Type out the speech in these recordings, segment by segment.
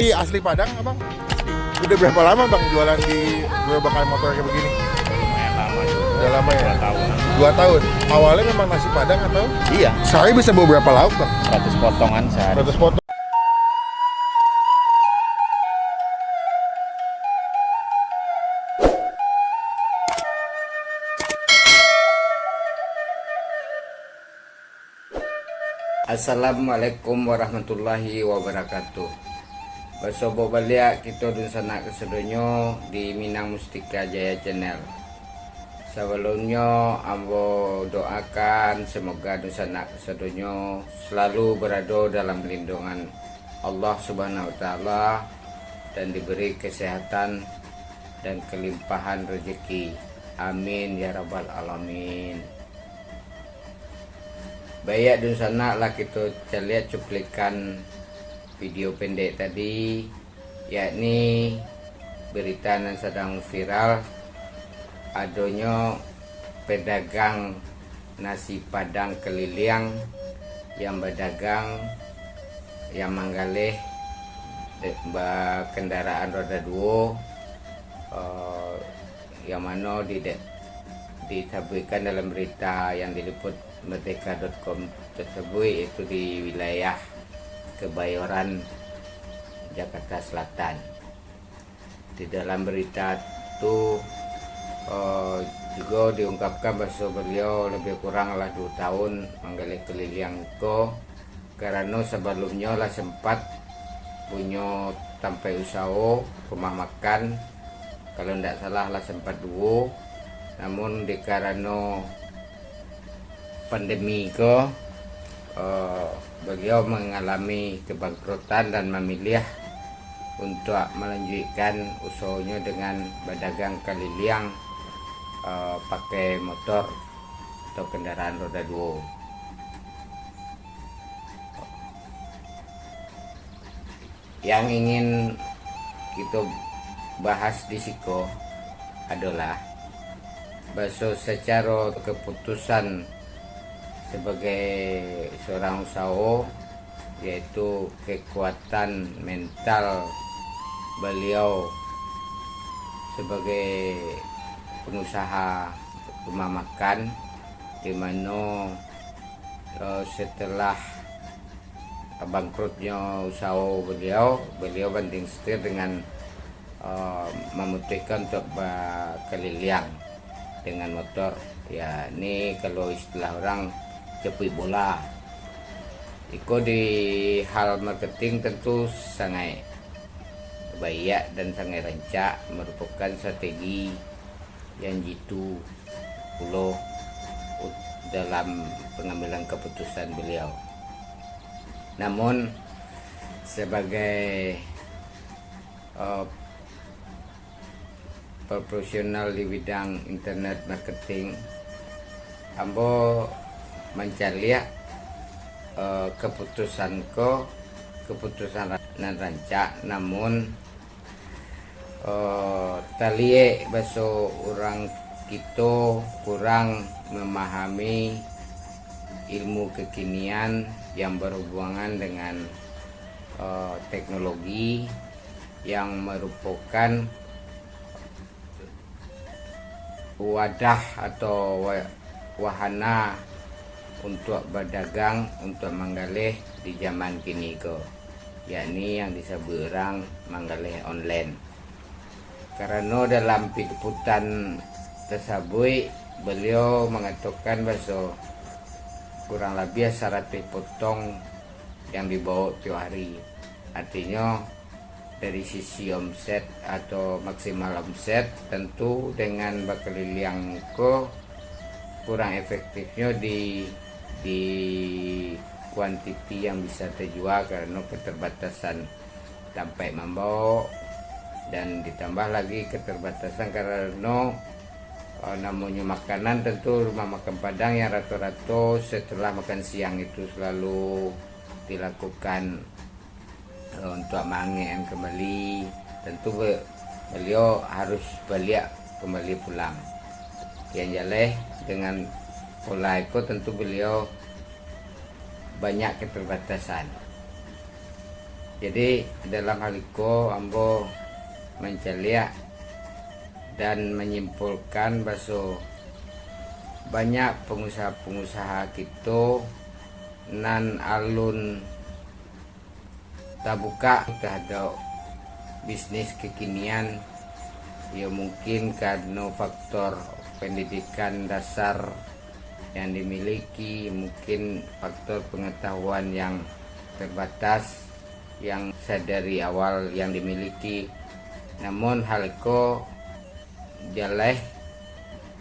Ini asli Padang, abang? Udah berapa lama bang jualan di gerobakan motor kayak begini? Lumayan lama juga. Udah lama ya? 2 tahun. 2 tahun. Awalnya memang nasi Padang atau? Iya. Sehari bisa bawa berapa lauk bang? 100 potongan sehari. 100 potong. Assalamualaikum warahmatullahi wabarakatuh. Bersobo balik kita dun sana kesedonyo di Minang Mustika Jaya Channel. Sebelumnya ambo doakan semoga dun sana kesedonyo selalu berada dalam lindungan Allah Subhanahu wa taala dan diberi kesehatan dan kelimpahan rezeki. Amin ya rabbal alamin. Baik di sana lah kita lihat cuplikan video pendek tadi, yakni berita yang sedang viral adanya pedagang nasi Padang keliling yang berdagang yang menggalih kendaraan roda 2 yang mana ditabuikan dalam berita yang diliput merdeka.com tersebut, yaitu di wilayah Kebayoran, Jakarta Selatan. Di dalam berita itu juga diungkapkan bahwa beliau lebih kurang lah 2 tahun menggali keliling itu, karena sebelumnya lah sempat punya sampai usaha rumah makan, kalau tidak salah lah sempat 2, namun karena pandemi ke beliau mengalami kebangkrutan dan memilih untuk melanjutkan usahanya dengan berdagang keliling pakai motor atau kendaraan roda 2. Yang ingin kita bahas di siko adalah bahwa secara keputusan sebagai seorang usaha, yaitu kekuatan mental beliau sebagai pengusaha rumah makan, di mana setelah bangkrutnya usaha beliau banting setir dengan memutuskan untuk berkeliling dengan motor. Ya, ini kalau istilah orang cepui bola. Iko di hal marketing tentu sangat baik dan sangat rancak, merupakan strategi yang jitu pulau dalam pengambilan keputusan beliau. Namun sebagai profesional di bidang internet marketing, ambo mencari keputusan rancak, namun talie bahasa orang kita kurang memahami ilmu kekinian yang berhubungan dengan teknologi yang merupakan wadah atau wahana untuk berdagang, untuk menggalih di zaman kini ke, yakni yang disebut orang menggalih online. Karena dalam liputan tersebut beliau mengatakan bahwa kurang lebih 100 potong yang dibawa tiap hari. Artinya dari sisi omset atau maksimal omset, tentu dengan berkeliling ke kurang efektifnya di kuantiti yang bisa terjual karena keterbatasan sampai membawa, dan ditambah lagi keterbatasan karena namanya makanan, tentu rumah makan Padang yang rata-rata setelah makan siang itu selalu dilakukan untuk mengen kembali. Tentu beliau harus balik kembali pulang. Yang jelas dengan pola itu tentu beliau banyak keterbatasan. Jadi dalam hal itu ambo menceliak dan menyimpulkan bahwa banyak pengusaha-pengusaha kita nan alun tabuka terhadap bisnis kekinian, ya mungkin karena faktor pendidikan dasar yang dimiliki, mungkin faktor pengetahuan yang terbatas yang dari awal yang dimiliki. Namun hal itu jelas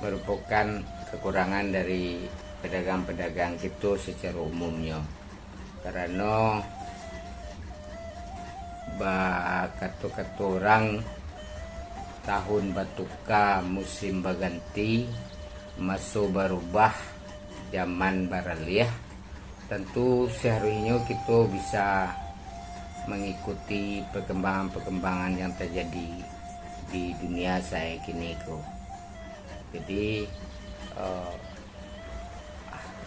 merupakan kekurangan dari pedagang-pedagang itu secara umumnya, karena kata orang tahun batuka musim berganti, masuk berubah zaman baraliah. Tentu seharusnya kita bisa mengikuti perkembangan-perkembangan yang terjadi di dunia saya kini ko. Jadi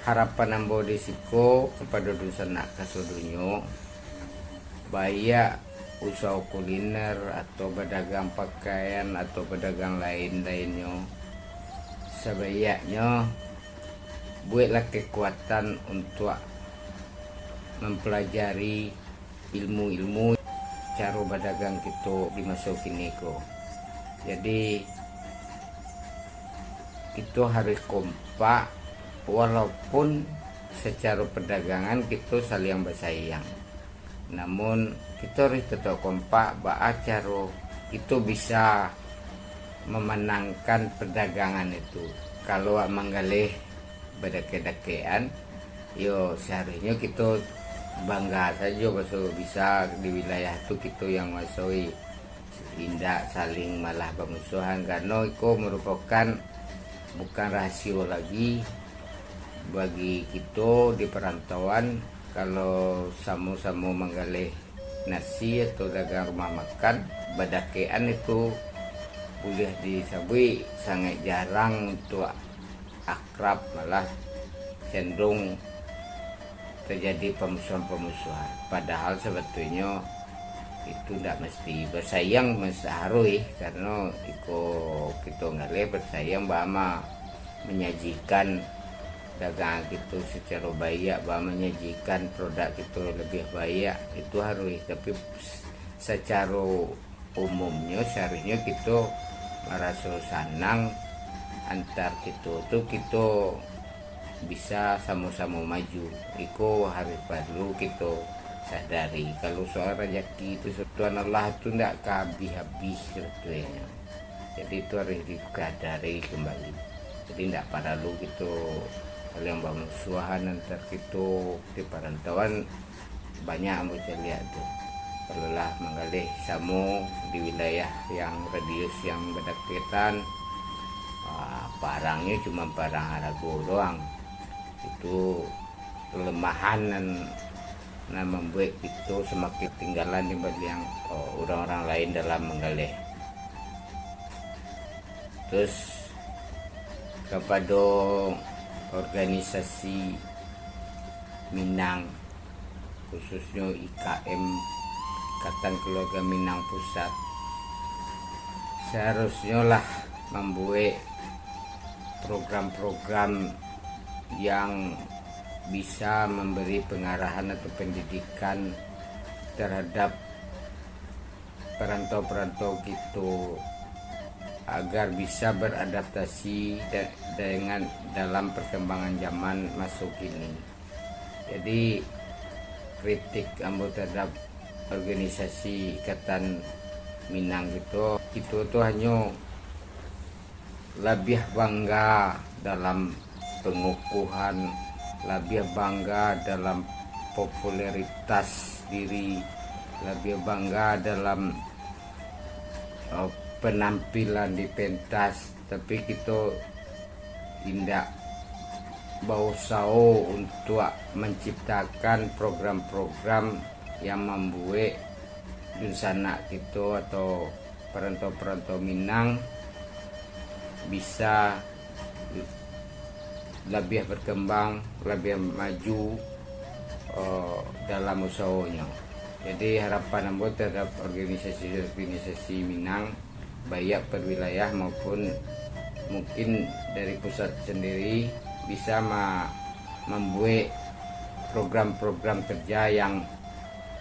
harapan ambo disiko kepada dusun kasudunyo banyak usaha kuliner atau pedagang pakaian atau pedagang lainnya sebaiknya buatlah kekuatan untuk mempelajari ilmu-ilmu cara berdagang kita dimasukin niko. Jadi kita harus kompak walaupun secara perdagangan kita saling bersaing. Namun kita harus tetap kompak bahwa cara itu bisa memenangkan perdagangan itu. Kalau menggalih berdake-dakean, yo seharusnya kita bangga saja bahwa bisa di wilayah itu kita yang masui tidak saling malah bermusuhan, karena itu merupakan bukan rasio lagi bagi kita di perantauan. Kalau sama-sama menggalih nasi atau dagang rumah makan, badakean itu boleh disabui sangat jarang untuk akrab, malah cenderung terjadi pemusuhan-pemusuhan. Padahal sebetulnya itu tidak mesti bersaing, mesti harus, karena kita ngalih bersaing bahwa menyajikan dagangan kita secara baik, bahwa menyajikan produk kita lebih baik, itu harus. Tapi secara umumnya seharusnya kita merasa senang antar kita tuh kita bisa sama-sama maju. Itu harus perlu kita sadari. Kalau soal rezeki itu Tuhan Allah itu tidak habis-habis sebetulnya. Jadi itu harus disadari kembali. Jadi tidak perlu kita yang bermusuhan antar kita di perantauan. Banyak yang bisa lihat tuh, kalau lah menggalih sama di wilayah yang radius yang berdekatan, barangnya cuma barang harga doang. Itu kelemahan dan membuat itu semakin tinggalan dibanding yang orang-orang lain dalam menggalih. Terus kepada organisasi Minang, khususnya IKM, Ikatan Keluarga Minang Pusat, seharusnya lah membuat program-program yang bisa memberi pengarahan atau pendidikan terhadap perantau-perantau gitu, agar bisa beradaptasi dengan dalam perkembangan zaman masuk ini. Jadi kritik ambo terhadap organisasi Ikatan Minang gitu, itu tuh hanya lebih bangga dalam pengukuhan, lebih bangga dalam popularitas diri, lebih bangga dalam penampilan di pentas, tapi kita tidak berusaha untuk menciptakan program-program yang membuat dunsana kita atau perantau-perantau Minang bisa lebih berkembang, lebih maju dalam usahanya. Jadi harapan ambo terhadap organisasi Minang baik per wilayah maupun mungkin dari pusat sendiri bisa membuat program-program kerja yang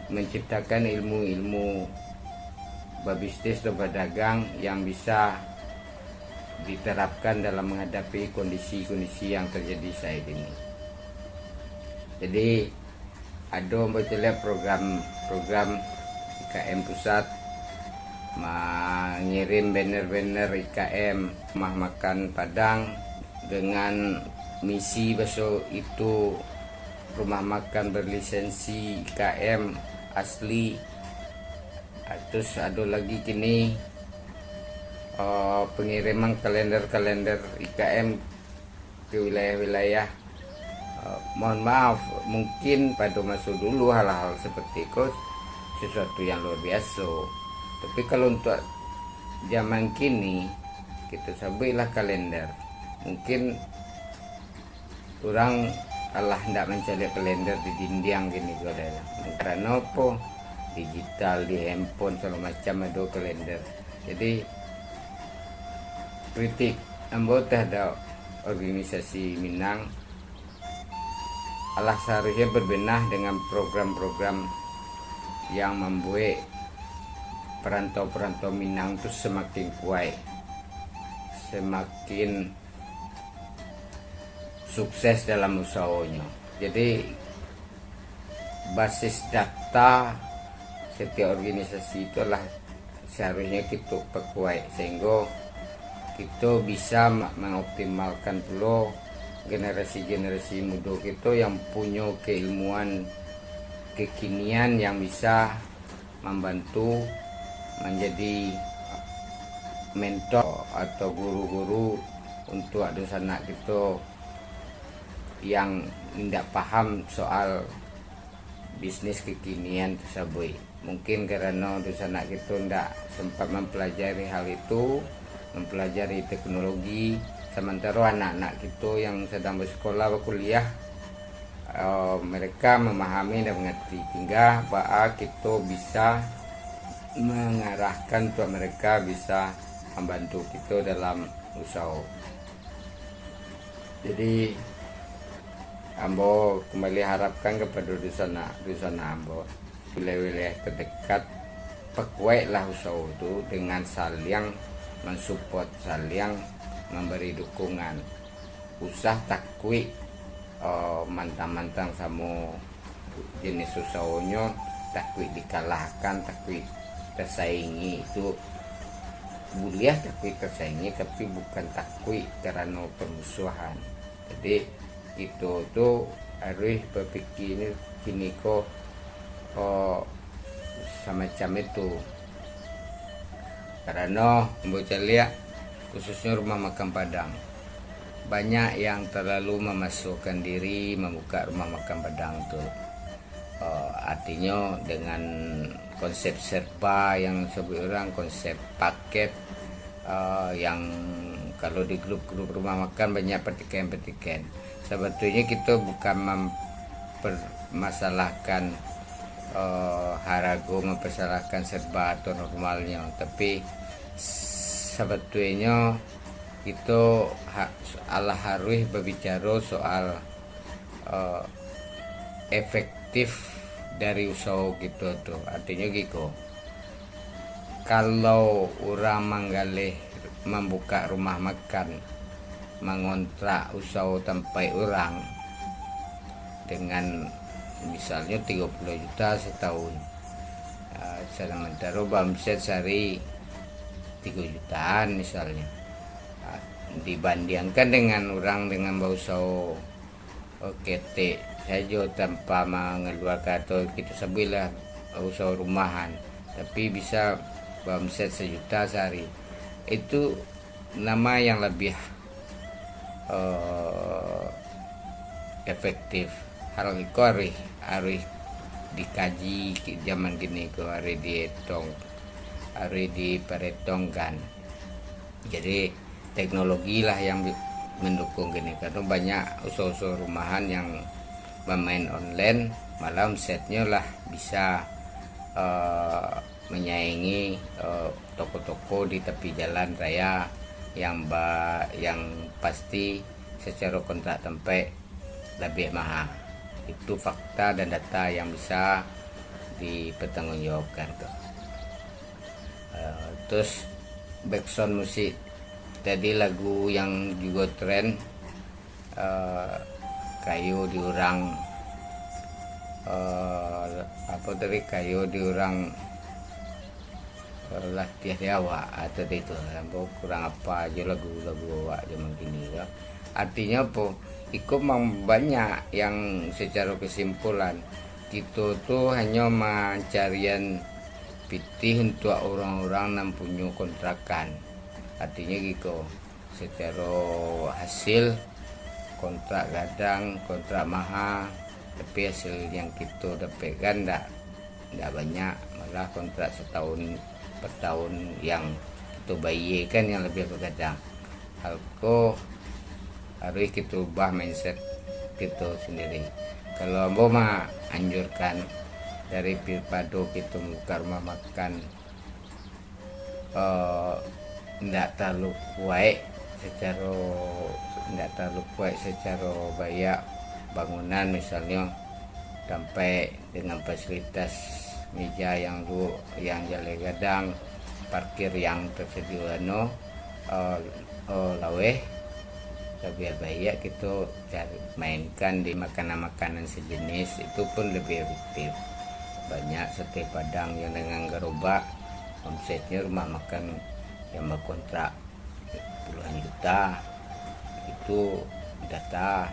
menciptakan ilmu-ilmu babisnis atau berdagang yang bisa diterapkan dalam menghadapi kondisi-kondisi yang terjadi saat ini. Jadi ada lihat program IKM pusat mengirim banner-banner IKM rumah makan Padang dengan misi besok itu rumah makan berlisensi IKM asli. Terus ada lagi kini pengiriman kalender-kalender IKM ke wilayah-wilayah. Mohon maaf, mungkin pada masa dulu hal-hal seperti itu sesuatu yang luar biasa. Tapi kalau untuk zaman kini kita sabilah kalender. Mungkin orang Allah hendak mencari kalender di dinding gini adalah karena apa digital di handphone segala macam ada kalender. Jadi kritik anggota ada organisasi Minang Allah seharusnya berbenah dengan program-program yang membuat perantau-perantau Minang itu semakin kuat, semakin sukses dalam usahanya. Jadi basis data setiap organisasi itulah seharusnya kita perkuat sehingga kita bisa mengoptimalkan dulu generasi-generasi muda kita yang punya keilmuan kekinian yang bisa membantu menjadi mentor atau guru-guru untuk anak-anak kita yang tidak paham soal bisnis kekinian tersebut. Mungkin karena anak kita tidak sempat mempelajari hal itu, mempelajari teknologi. Sementara anak-anak kita yang sedang bersekolah berkuliah mereka memahami dan mengerti, hingga bahwa kita bisa mengarahkan untuk mereka bisa membantu kita dalam usaha. Jadi ambo kembali harapkan kepada dusana ambo wilayah terdekat perkuatlah usaha itu dengan saling mensupport, saling memberi dukungan. Usah takui mantang-mantang sama jenis usahanya, takui dikalahkan, takui tersaingi. Itu boleh takui tersaingi, tapi bukan takui karena permusuhan. Jadi itu tuh harus berpikir kini kok semacam itu, karena bocah lihat khususnya rumah makan Padang banyak yang terlalu memasukkan diri membuka rumah makan Padang tuh artinya dengan konsep serba yang sebut orang konsep paket yang kalau di grup-grup rumah makan banyak petikan-petikan. Sebetulnya kita bukan mempermasalahkan harago, mempersalahkan serba atau normalnya, tapi sebetulnya kita harus berbicara soal efektif dari usaha kita tuh. Artinya gitu, kalau orang menggalih membuka rumah makan, mengontrak usaha tempat orang dengan misalnya 30 juta setahun, sementara omset sehari 3 jutaan misalnya, dibandingkan dengan orang dengan usaha ketek saja tanpa mengeluarkan atau kita sebelah usaha rumahan, tapi bisa omset 1 juta sehari. Itu nama yang lebih efektif. Hal itu harus dikaji zaman gini, harus dihitung, harus diperhitungkan. Jadi teknologi lah yang mendukung gini, karena banyak usaha-usaha rumahan yang bermain online, malah omsetnya lah bisa menyaingi toko-toko di tepi jalan raya yang pasti secara kontrak tempe lebih mahal. Itu fakta dan data yang bisa dipertanggungjawabkan tuh. Terus backsound musik tadi lagu yang juga tren, kayu diurang kayu diurang lah tiada awak atau itu kurang apa aja lagu-lagu awak zaman kini ya. Artinya apa? Ikut memang banyak yang secara kesimpulan kita tuh hanya mencarian pitih untuk orang-orang yang punya kontrakan. Artinya gitu, secara hasil kontrak gadang, kontrak mahal, tapi hasil yang kita dapatkan tidak banyak, malah kontrak setahun per tahun yang kita bayarkan yang lebih begadang. Halko harus kita ubah mindset kita sendiri. Kalau mau anjurkan dari Pilpado kita buka rumah makan tidak terlalu kuat secara bayar bangunan, misalnya sampai dengan fasilitas meja yang jale gadang, parkir yang tersedia laweh, lebih baik kita cari mainkan di makanan-makanan sejenis, itu pun lebih efektif. Banyak sate padang yang dengan gerobak omsetnya rumah makan yang berkontrak puluhan juta, itu data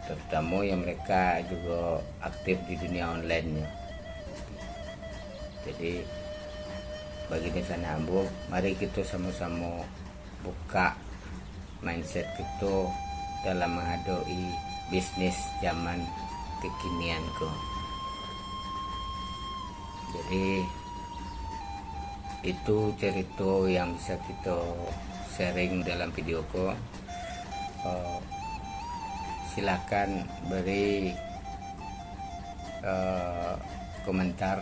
terutama yang mereka juga aktif di dunia online ya. Jadi bagi desa Nambu, mari kita sama-sama buka mindset kita dalam menghadapi bisnis zaman kekinian ko. Jadi itu cerita yang bisa kita sharing dalam video ko. Silakan beri komentar,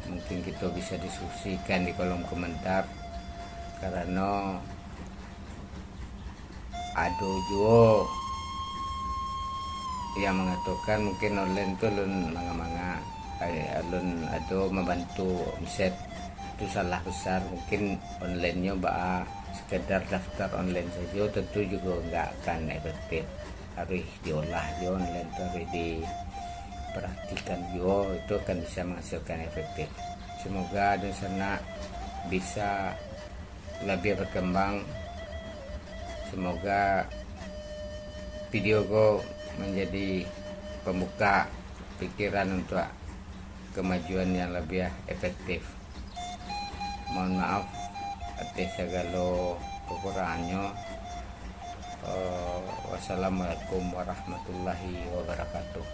mungkin kita bisa diskusikan di kolom komentar, karena ada juga yang mengatakan mungkin online itu lun manga-manga, alun ada membantu omset, itu salah besar. Mungkin onlinenya sekedar daftar online saja, tentu juga nggak akan efektif. Harus diolah di online, harus diperhatikan juga, itu akan bisa menghasilkan efektif. Semoga di sana bisa lebih berkembang. Semoga video go menjadi pembuka pikiran untuk kemajuan yang lebih efektif. Mohon maaf atas segala kekurangannya. Wassalamualaikum warahmatullahi wabarakatuh.